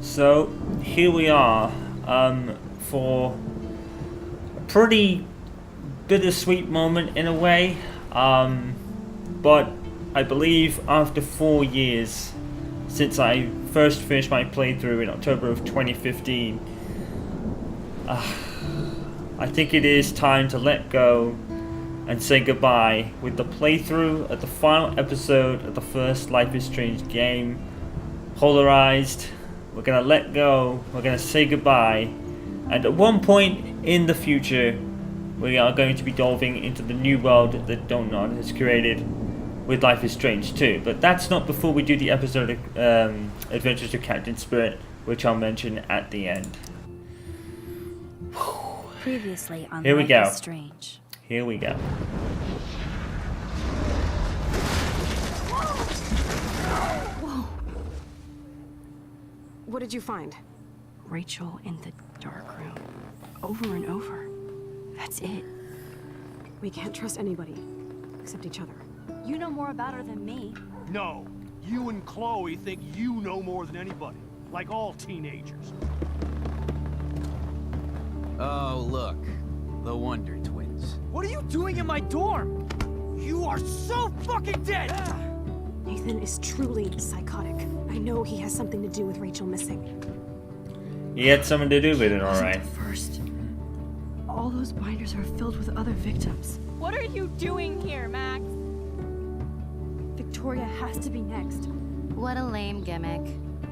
So here we are for a pretty bittersweet moment in a way, but I believe after 4 years since I first finished my playthrough in October of 2015, I think it is time to let go and say goodbye with the playthrough of the final episode of the first Life is Strange game. Polarized. We're gonna let go, we're gonna say goodbye, and at one point in the future we are going to be delving into the new world that Donut has created with Life is Strange 2. But that's not before we do the episode Adventures of Captain Spirit, which I'll mention at the end. Previously on Here we Life go. is Strange. Here we go. Whoa. What did you find? Rachel in the dark room. Over and over. That's it. We can't trust anybody except each other. You know more about her than me. No, you and Chloe think you know more than anybody, like all teenagers. Oh, look. The Wonder Twins. What are you doing in my dorm? You are so fucking dead! Nathan is truly psychotic. I know he has something to do with Rachel missing. He had something to do with it, alright. First, all those binders are filled with other victims. What are you doing here, Max? Victoria has to be next. What a lame gimmick.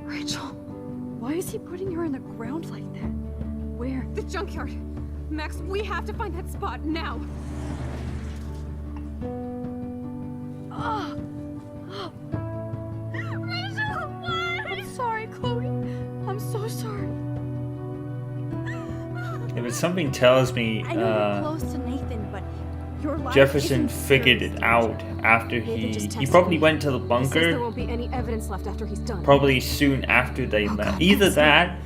Rachel, why is he putting her in the ground like that? Where? The junkyard! Max, we have to find that spot now! Ah! Rachel, what? I'm sorry, Chloe. I'm so sorry. Yeah, but something tells me I know you're close to Nathan, but Your life Jefferson isn't figured serious. it out after Nathan just he texted probably me. went to the He says there bunker won't be any evidence left after he's done. probably soon after they Oh, left. God, Either that's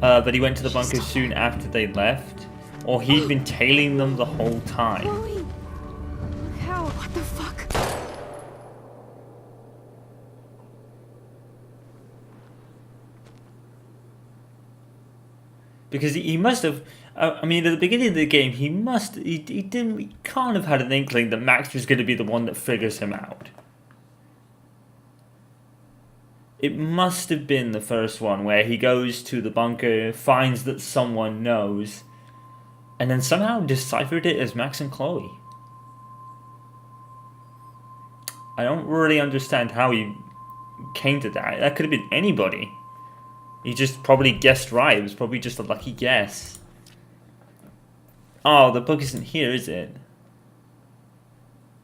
that, but he went to the bunker soon after they left, or he'd been tailing them the whole time. Chloe! Look how... What the fuck? Because he must have. I mean, at the beginning of the game, he kind of had an inkling that Max was going to be the one that figures him out. It must have been the first one where he goes to the bunker, finds that someone knows, and then somehow deciphered it as Max and Chloe. I don't really understand how he came to that. That could have been anybody. He just probably guessed right. It was probably just a lucky guess. Oh, the book isn't here, is it?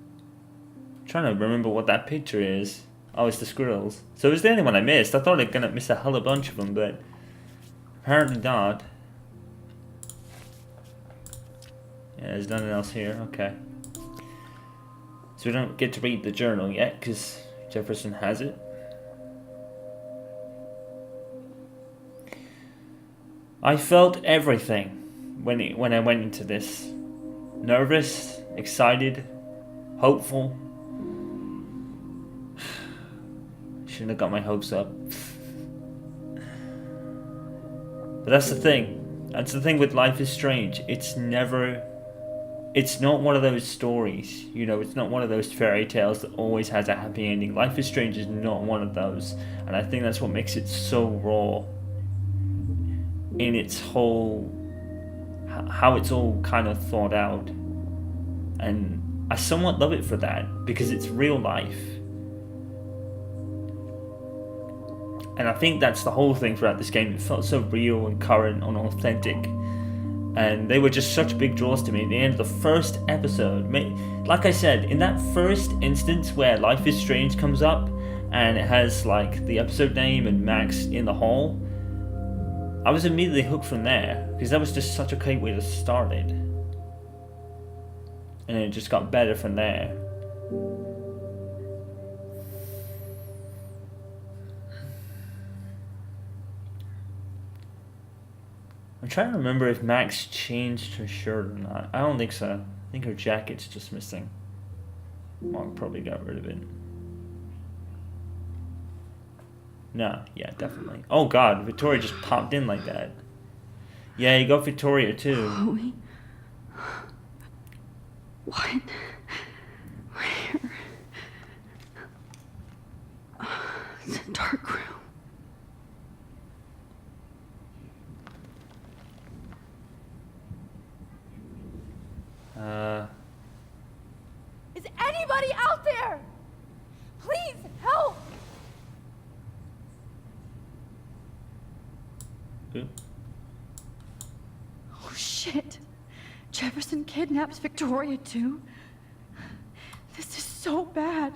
I'm trying to remember what that picture is. Oh, it's the squirrels. So is there anyone I missed? I thought I'd gonna miss a hell of a bunch of them, but apparently not. Yeah, there's nothing else here. Okay. So we don't get to read the journal yet, because Jefferson has it. I felt everything when I went into this. Nervous, excited, hopeful. Shouldn't have got my hopes up. But that's the thing. That's the thing with Life is Strange. It's not one of those stories. You know, it's not one of those fairy tales that always has a happy ending. Life is Strange is not one of those. And I think that's what makes it so raw. In its whole, how it's all kind of thought out, and I somewhat love it for that because it's real life, and I think that's the whole thing throughout this game. It felt so real and current and authentic, and they were just such big draws to me. At the end of the first episode, like I said, in that first instance where Life is Strange comes up, and it has like the episode name and Max in the hall. I was immediately hooked from there, because that was just such a great way to start it. And it just got better from there. I'm trying to remember if Max changed her shirt or not. I don't think so. I think her jacket's just missing. Mark probably got rid of it. No, yeah, definitely. Oh god, Victoria just popped in like that. Yeah, you got Victoria too. Chloe? What? Where? It's a dark room. Is anybody out there? Please help! Ooh. Oh shit. Jefferson kidnaps Victoria too? This is so bad.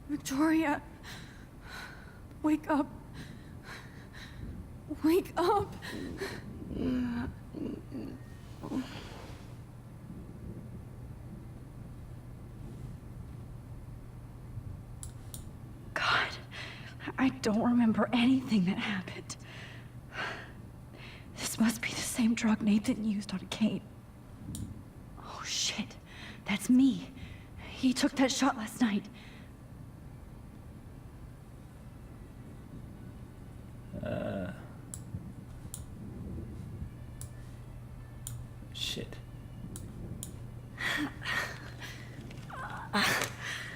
Victoria. Wake up. Wake up. God, I don't remember anything that happened. This must be the same drug Nathan used on Kate. Oh shit, that's me. He took that shot last night. Shit.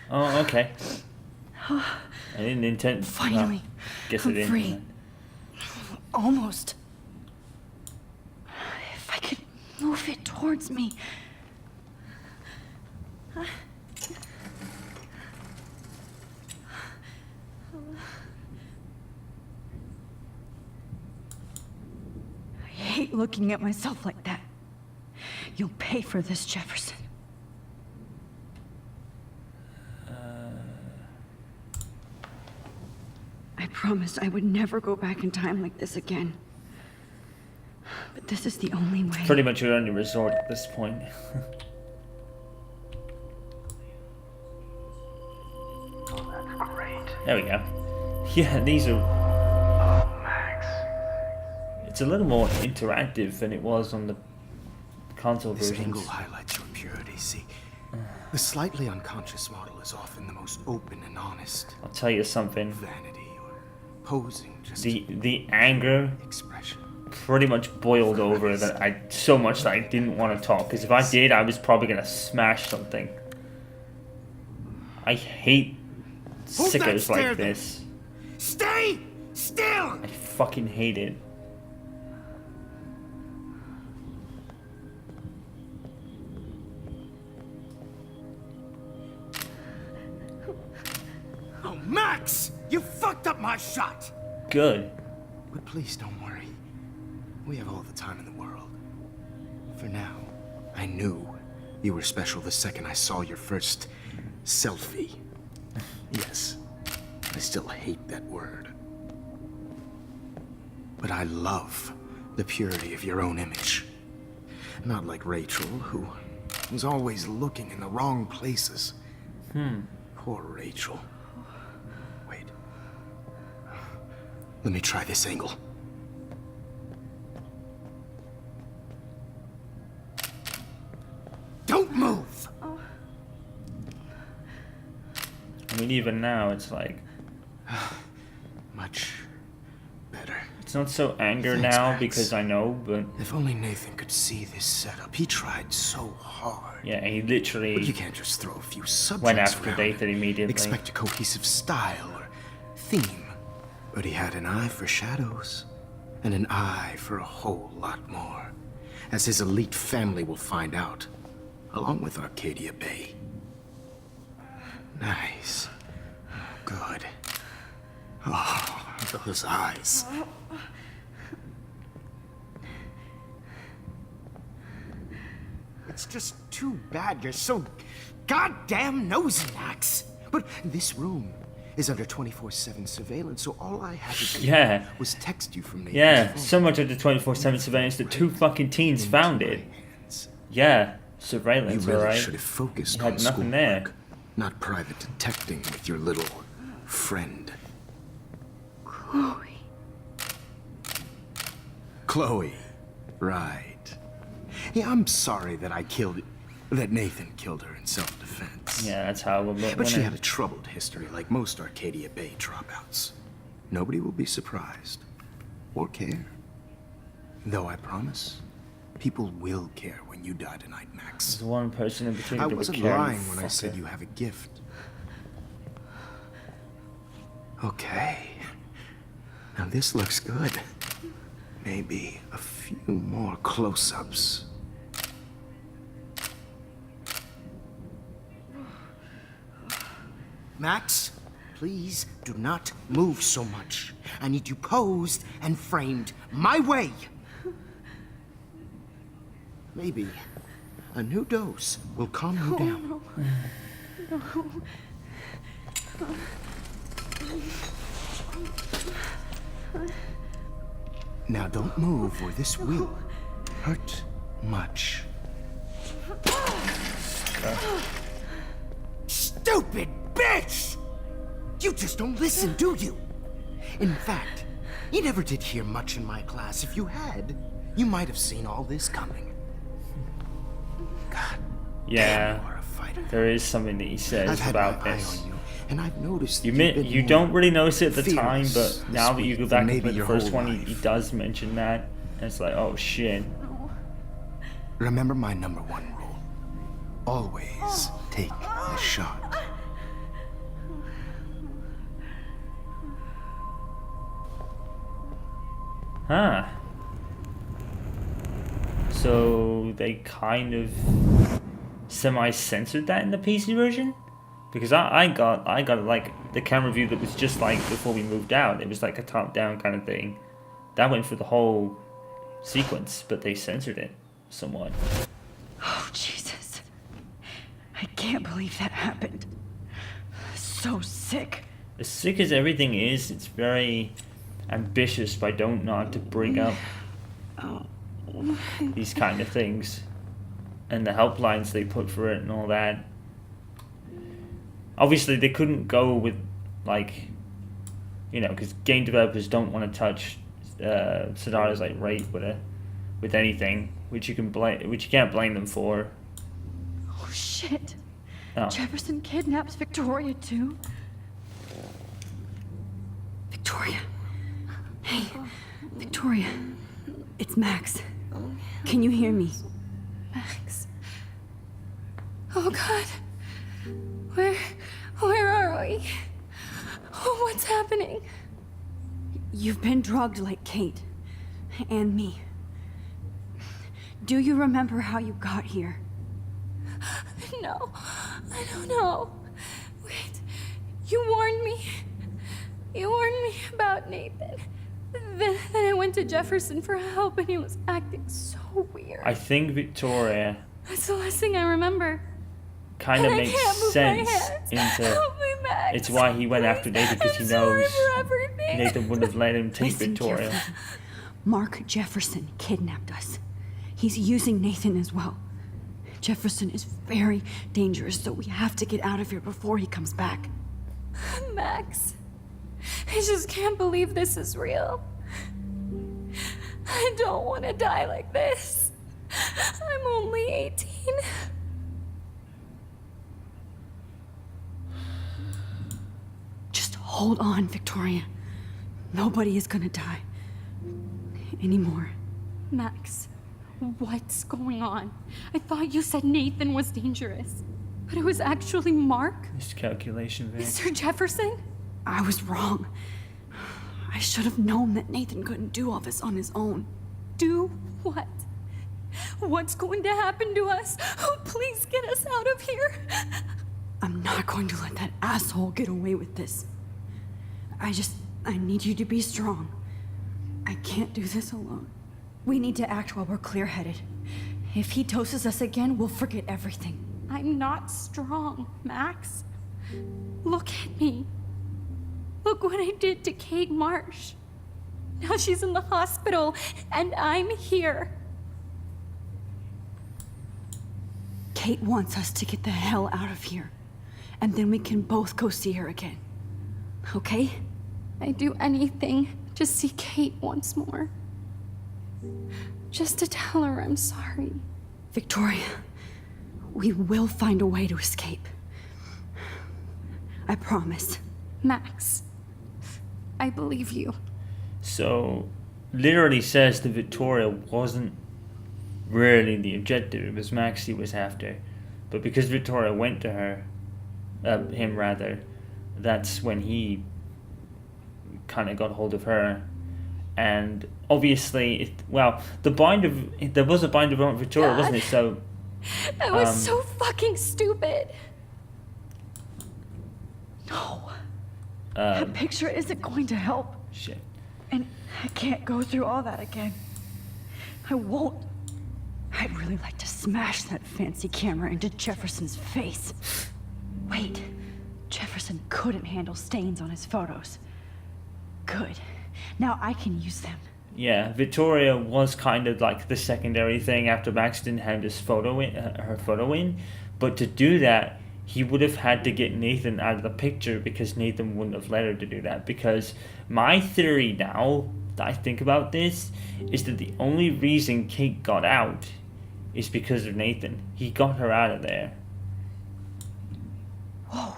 Oh, okay. I didn't intend. Finally, guess I I'm didn't. free. Almost. If I could move it towards me. I hate looking at myself like that. You'll pay for this, Jefferson. I promised I would never go back in time like this again. But this is the only way. Pretty much your only resort at this point. There we go. Yeah, these are. It's a little more interactive than it was on the console This versions. angle highlights your purity. See, the slightly unconscious model is often the most open and honest. I'll tell you something. Vanity or posing, just The anger expression. pretty much boiled over that so much that I didn't want to talk. Because if I did, I was probably gonna smash something. I hate Hold that sickos stare like there. this. Stay still. I fucking hate it. Oh, Max, you fucked up my shot. Good. But please don't worry. We have all the time in the world. For now, I knew you were special the second I saw your first selfie. Yes, I still hate that word. But I love the purity of your own image. Not like Rachel, who was always looking in the wrong places. Poor Rachel. Wait. Let me try this angle. Don't move! I mean, even now, it's like Much better. it's not so anger Thanks, now Max. because I know, but If only Nathan could see this setup. He tried so hard. yeah, he But you literally can't just throw a few subjects went after around Nathan and immediately. expect a cohesive style or theme. But he had an eye for shadows, and an eye for a whole lot more, as his elite family will find out, along with Arcadia Bay. Nice. Good. Oh, those eyes. It's just too bad you're so goddamn nosy, Max. But this room is under 24/7 surveillance, so all I had to do Yeah. was text you from Nathan's Yeah, phone. so much of the 24/7 surveillance that two fucking teens Into found my it. hands. Yeah, You surveillance, really alright. should have focused You had on nothing there. schoolwork, not private detecting with your little friend. Chloe. Chloe. Right. Yeah, I'm sorry that that Nathan killed her in self-defense. Yeah, that's how it would look. But she wouldn't had it? a troubled history, like most Arcadia Bay dropouts. Nobody will be surprised. Or care. Though I promise, people will care when you die tonight, Max. There's one person in between. I that would wasn't care, lying you when I said fucker. you have a gift. Okay. Now this looks good. Maybe a few more close-ups. Max, please do not move so much. I need you posed and framed my way. Maybe a new dose will calm you down. Now don't move or this will hurt much. Stupid bitch! You just don't listen, do you? In fact, you never did hear much in my class. If you had, you might have seen all this coming. God, Yeah, damn, you are a fighter. there is something that he I've says had about my eye this. on you, and I've noticed You that you've been you more don't really notice it at the time, fearless but now that you this go week back than and maybe play the your first whole one, he life. does mention that. And it's like, oh shit. Remember my number one rule. Always take a shot. Huh. So they kind of semi-censored that in the PC version? Because I got like the camera view that was just like before we moved out. It was like a top-down kind of thing. That went for the whole sequence, but they censored it somewhat. Oh, Jesus. I can't believe that happened. So sick. As sick as everything is, it's very ambitious by Don't Nod to bring up these kind of things. And the helplines they put for it and all that. Obviously, they couldn't go with, like, you know, because game developers don't want to touch scenarios like rape with anything, which you can't blame them for. Oh, shit. Oh. Jefferson kidnaps Victoria, too? Victoria. Hey, Victoria. It's Max. Can you hear me? Max. Oh God. Where are we? Oh, what's happening? You've been drugged like Kate. And me. Do you remember how you got here? No, I don't know. Wait, you warned me. You warned me about Nathan. Then I went to Jefferson for help and he was acting so weird. I think Victoria That's the last thing I remember. kind of And I makes can't move sense my hands. into... Help me, Max. It's why he went after Nathan, because he I'm sorry knows for everything. Nathan wouldn't have let him take Listen Victoria. carefully. Mark Jefferson kidnapped us. He's using Nathan as well. Jefferson is very dangerous, so we have to get out of here before he comes back. Max, I just can't believe this is real. I don't want to die like this. I'm only 18. Just hold on, Victoria. Nobody is gonna die. Anymore. Max, what's going on? I thought you said Nathan was dangerous, but it was actually Mark? Miscalculation, Vic. Mr. Jefferson? I was wrong. I should have known that Nathan couldn't do all this on his own. Do what? What's going to happen to us? Oh, please get us out of here. I'm not going to let that asshole get away with this. I need you to be strong. I can't do this alone. We need to act while we're clear-headed. If he doses us again, we'll forget everything. I'm not strong, Max. Look at me. Look what I did to Kate Marsh. Now she's in the hospital, and I'm here. Kate wants us to get the hell out of here. And then we can both go see her again. Okay? I'd do anything to see Kate once more. Just to tell her I'm sorry. Victoria, we will find a way to escape. I promise. Max, I believe you. So, literally says that Victoria wasn't really the objective. It was Max he was after. But because Victoria went to him rather, that's when he kind of got hold of her. And obviously, there was a bind of Victoria, wasn't it? So That was so fucking stupid. No. That picture isn't going to help. shit. And I can't go through all that again. I won't. I'd really like to smash that fancy camera into Jefferson's face. Wait, Jefferson couldn't handle stains on his photos. Good. Now I can use them. Yeah, Victoria was kind of like the secondary thing after Max didn't hand his photo in, her photo in. But to do that, he would have had to get Nathan out of the picture because Nathan wouldn't have let her to do that. Because my theory now that I think about this is that the only reason Kate got out is because of Nathan. He got her out of there. Whoa.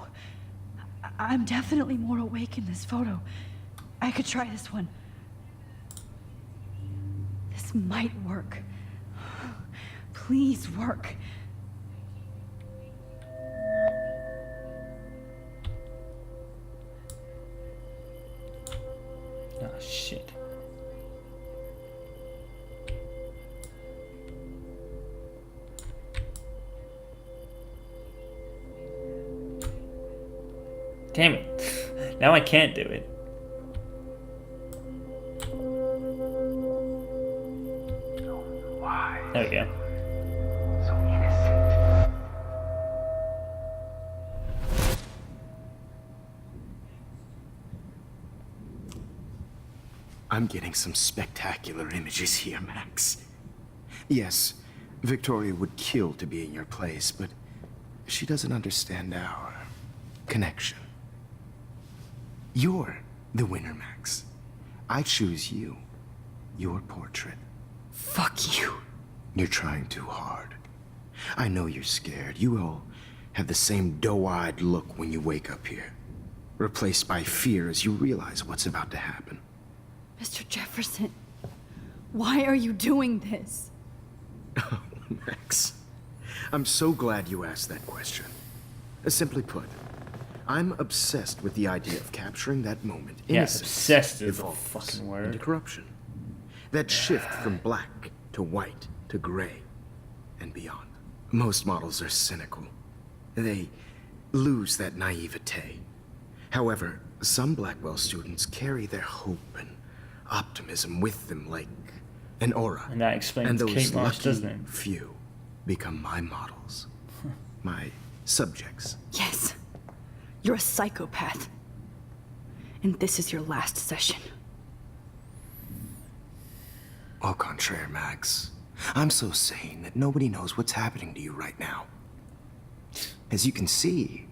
I'm definitely more awake in this photo. I could try this one. This might work. Please work. Oh, shit. Damn it. Now I can't do it. Why? There we go. So innocent. I'm getting some spectacular images here, Max. Yes, Victoria would kill to be in your place, but she doesn't understand our connection. You're the winner, Max. I choose you. Your portrait. Fuck you. You're trying too hard. I know you're scared. You all have the same doe-eyed look when you wake up here, replaced by fear as you realize what's about to happen. Mr. Jefferson, why are you doing this? Oh, Max. I'm so glad you asked that question. Simply put, I'm obsessed with the idea of capturing that moment. Yeah, Innocence obsessed is a evolves fucking word. into corruption. That shift from black to white to gray and beyond. Most models are cynical. They lose that naivete. However, some Blackwell students carry their hope and optimism with them like an aura. And that explains And those Kate Marsh, lucky doesn't it? few become my models. My subjects. Yes, you're a psychopath. And this is your last session. Au contraire, Max. I'm so sane that nobody knows what's happening to you right now. As you can see,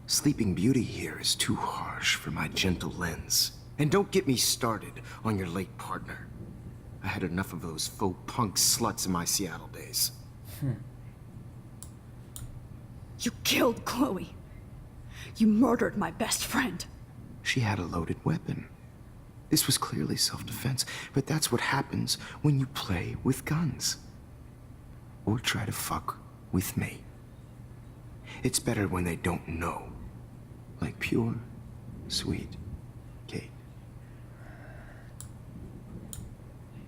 Sleeping Beauty here is too harsh for my gentle lens. And don't get me started on your late partner. I had enough of those faux punk sluts in my Seattle days. You killed Chloe. You murdered my best friend. She had a loaded weapon. This was clearly self-defense, but that's what happens when you play with guns. Or try to fuck with me. It's better when they don't know. Like pure, sweet Kate.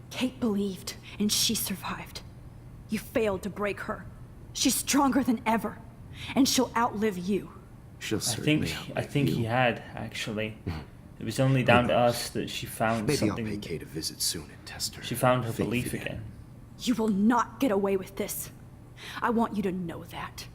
Kate believed, and she survived. You failed to break her. She's stronger than ever, and she'll outlive you. She'll I certainly think he had, actually. It was only down to us that she found Maybe something. I'll pay Kate a visit soon and test her. She found her faith belief again. You will not get away with this. I want you to know that.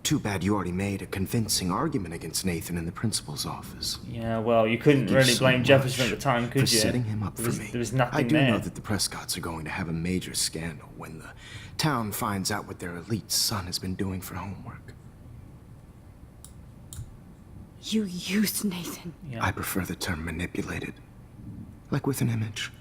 Too bad you already made a convincing argument against Nathan in the principal's office. Yeah, well, you couldn't Thank you really so blame Jefferson at much the time, could for you? setting him up for me. There was nothing I do there. know that the Prescotts are going to have a major scandal when the town finds out what their elite son has been doing for homework. You used Nathan. Yeah. I prefer the term manipulated. Like with an image.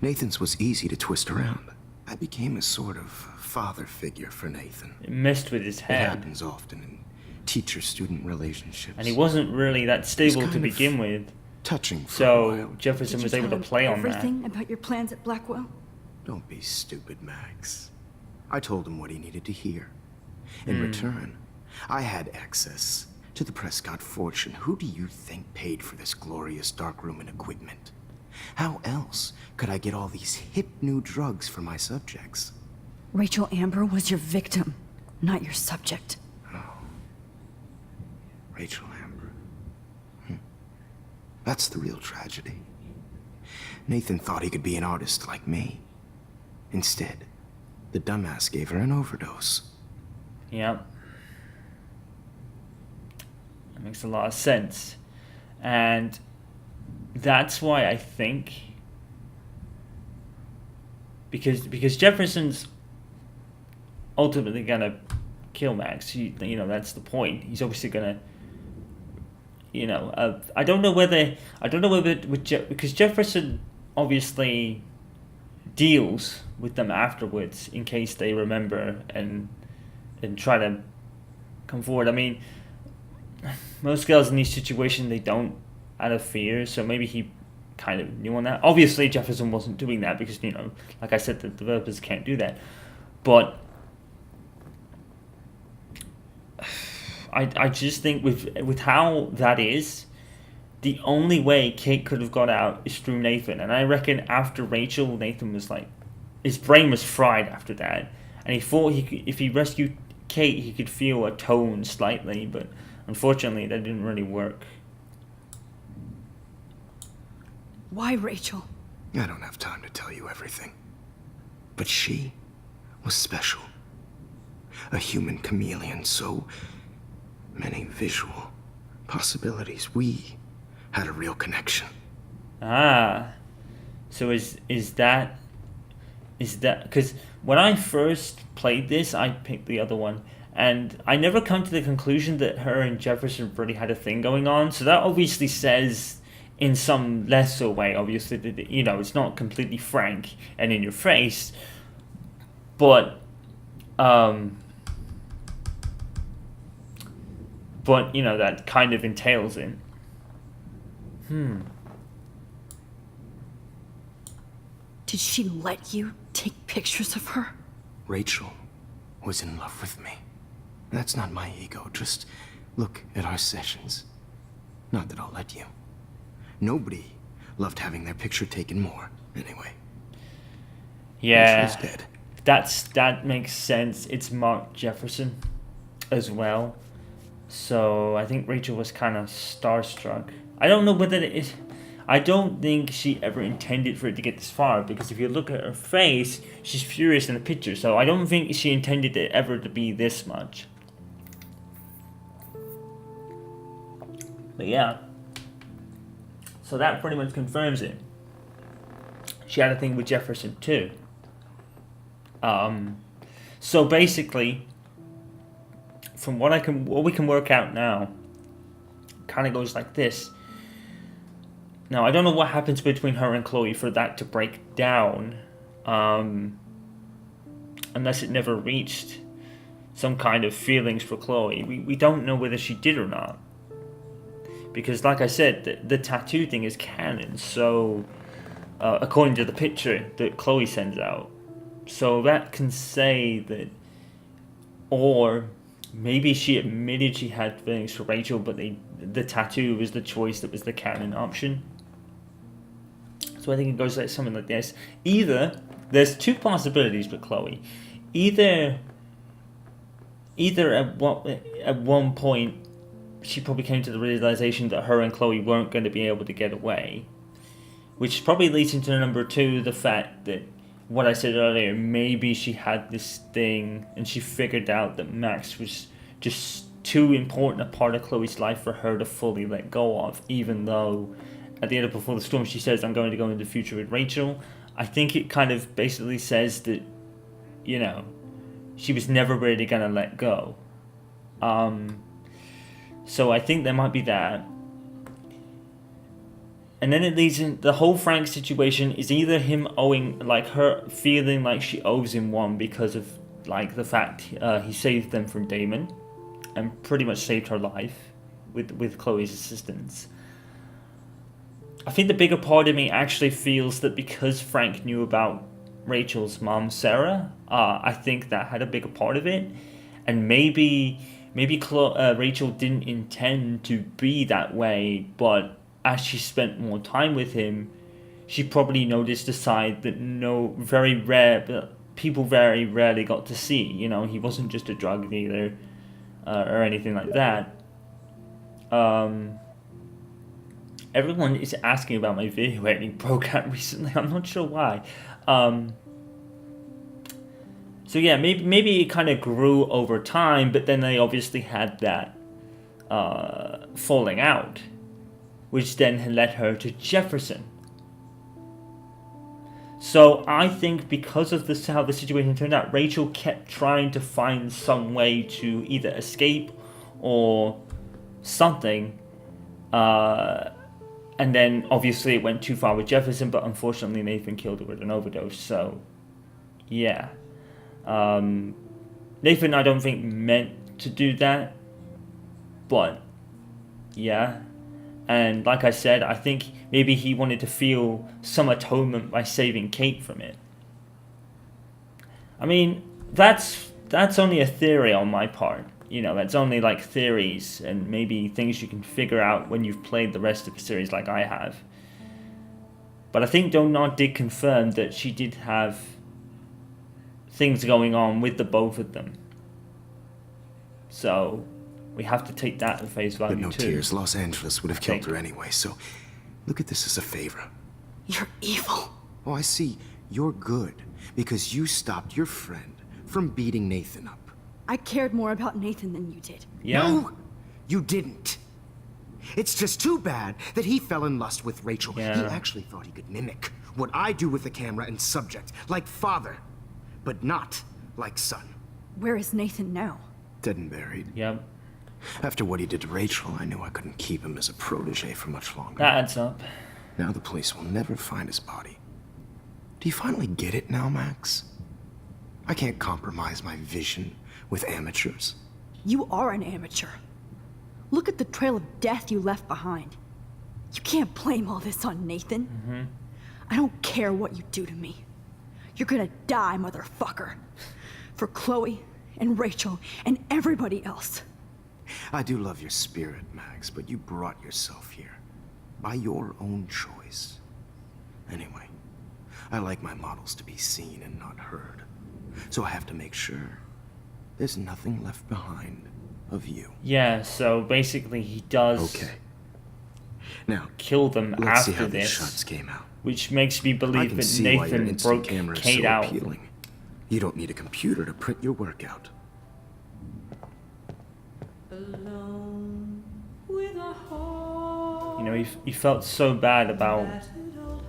Nathan's was easy to twist around. I became a sort of father figure for Nathan. It messed with his It head. happens often in teacher-student relationships. And he wasn't really that stable to kind of begin with. touching for a So while. Jefferson Did was you able tell to him play on that. everything about your plans at Blackwell? Don't be stupid, Max. I told him what he needed to hear. In return, I had access to the Prescott fortune. Who do you think paid for this glorious darkroom and equipment? How else could I get all these hip new drugs for my subjects? Rachel Amber was your victim, not your subject. Rachel Amber. That's the real tragedy. Nathan thought he could be an artist like me. Instead, the dumbass gave her an overdose. Yep. That makes a lot of sense. And that's why I think because Jefferson's ultimately gonna kill Max. That's the point. He's obviously gonna I don't know whether because Jefferson obviously deals with them afterwards in case they remember and try to come forward. I mean, most girls in these situations, they don't out of fear, so maybe he kind of knew on that. Obviously Jefferson wasn't doing that because like I said, the developers can't do that, but I just think with how that is, the only way Kate could have got out is through Nathan. And I reckon after Rachel, Nathan was like, his brain was fried after that, and he thought if he rescued Kate, he could feel atone slightly, but unfortunately that didn't really work. Why Rachel? I don't have time to tell you everything. But she was special. A human chameleon, so many visual possibilities. We had a real connection. So is that because when I first played this, I picked the other one, and I never come to the conclusion that her and Jefferson really had a thing going on. So that obviously says, in some lesser way, obviously, that it's not completely frank and in your face, but that kind of entails it. Did she let you take pictures of her? Rachel was in love with me. That's not my ego. Just look at our sessions. Not that I'll let you. Nobody loved having their picture taken more, anyway. Yeah, Rachel's dead. that makes sense. It's Mark Jefferson as well, so I think Rachel was kind of starstruck. I don't know whether it is. I don't think she ever intended for it to get this far, because if you look at her face, she's furious in the picture, so I don't think she intended it ever to be this much. But yeah. So that pretty much confirms it. She had a thing with Jefferson too. So basically, from what we can work out now, kind of goes like this. Now, I don't know what happens between her and Chloe for that to break down, unless it never reached some kind of feelings for Chloe. We don't know whether she did or not. Because, like I said, the tattoo thing is canon, so, according to the picture that Chloe sends out. So that can say that, or maybe she admitted she had feelings for Rachel, but the tattoo was the choice that was the canon option. So I think it goes like something like this. Either, there's two possibilities with Chloe. Either at one point, she probably came to the realization that her and Chloe weren't going to be able to get away. Which probably leads into number two, the fact that, what I said earlier, maybe she had this thing and she figured out that Max was just too important a part of Chloe's life for her to fully let go of, even though at the end of Before the Storm she says, I'm going to go into the future with Rachel. I think it kind of basically says that, she was never really going to let go. So I think there might be that. And then it leads in the whole Frank situation is either him owing, like her feeling like she owes him one because of like the fact he saved them from Damon, and pretty much saved her life with Chloe's assistance. I think the bigger part of me actually feels that because Frank knew about Rachel's mom, Sarah, I think that had a bigger part of it. And maybe Rachel didn't intend to be that way, but as she spent more time with him, she probably noticed a side that people very rarely got to see. You know, he wasn't just a drug dealer or anything like that. Everyone is asking about my video editing program recently. I'm not sure why. So yeah, maybe it kind of grew over time, but then they obviously had that falling out, which then led her to Jefferson. So I think because of this, how the situation turned out, Rachel kept trying to find some way to either escape or something. And then obviously it went too far with Jefferson, but unfortunately Nathan killed her with an overdose. So yeah. Nathan, I don't think meant to do that, but yeah. And like I said, I think maybe he wanted to feel some atonement by saving Kate from it. I mean, that's only a theory on my part. You know, that's only like theories and maybe things you can figure out when you've played the rest of the series like I have. But I think Donut did confirm that she did have things going on with the both of them. So we have to take that at face value. But no too. tears. Los Angeles would have killed her anyway, so look at this as a favor. You're evil. Oh, I see. You're good because you stopped your friend from beating Nathan up. I cared more about Nathan than you did. Yeah. No, you didn't. It's just too bad that he fell in lust with Rachel. Yeah. He actually thought he could mimic what I do with the camera and subject, like father, but not like son. Where is Nathan now? Dead and buried. Yep. After what he did to Rachel, I knew I couldn't keep him as a protege for much longer. That adds up. Now the police will never find his body. Do you finally get it now, Max? I can't compromise my vision with amateurs. You are an amateur. Look at the trail of death you left behind. You can't blame all this on Nathan. I don't care what you do to me. You're gonna die, motherfucker. For Chloe and Rachel and everybody else. I do love your spirit, Max, but you brought yourself here. By your own choice. Anyway, I like my models to be seen and not heard. So I have to make sure there's nothing left behind of you. Yeah, so basically he does Okay. Now, kill them let's see after how these this, shots came out. which makes me I believe can that see why your Nathan instant broke camera is Kate so out. appealing. You don't need a computer to print your work out. You know, he felt so bad about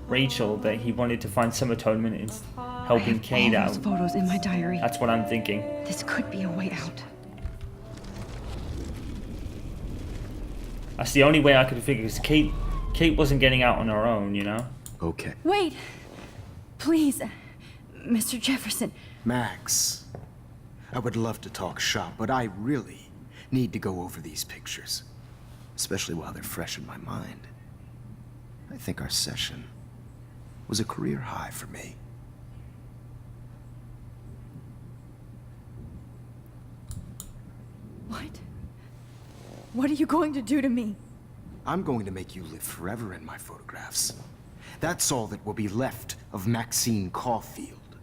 Rachel that he wanted to find some atonement in helping Kate all out. those photos in my diary. That's what I'm thinking. This could be a way out. That's the only way I could figure, because Kate wasn't getting out on her own, you know? Okay. Wait! Please, Mr. Jefferson. Max, I would love to talk shop, but I really need to go over these pictures. Especially while they're fresh in my mind. I think our session was a career high for me. What? What are you going to do to me? I'm going to make you live forever in my photographs. That's all that will be left of Maxine Caulfield.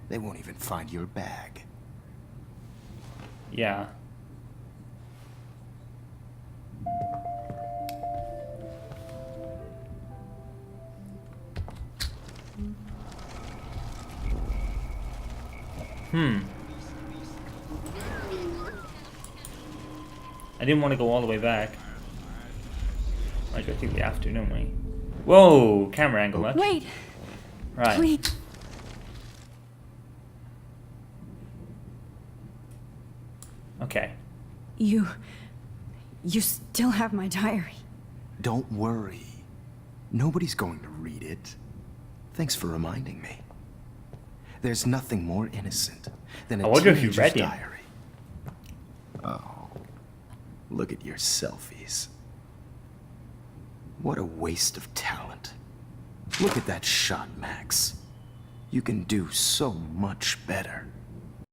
They won't even find your bag. Yeah. I didn't want to go all the way back. Like, I think we have to, don't we? Whoa! Camera angle, much? Wait! Right. Please. Okay. You still have my diary. Don't worry. Nobody's going to read it. Thanks for reminding me. There's nothing more innocent than a I wonder if you teenager's read it. diary. Oh. Look at your selfies. What a waste of talent. Look at that shot, Max. You can do so much better.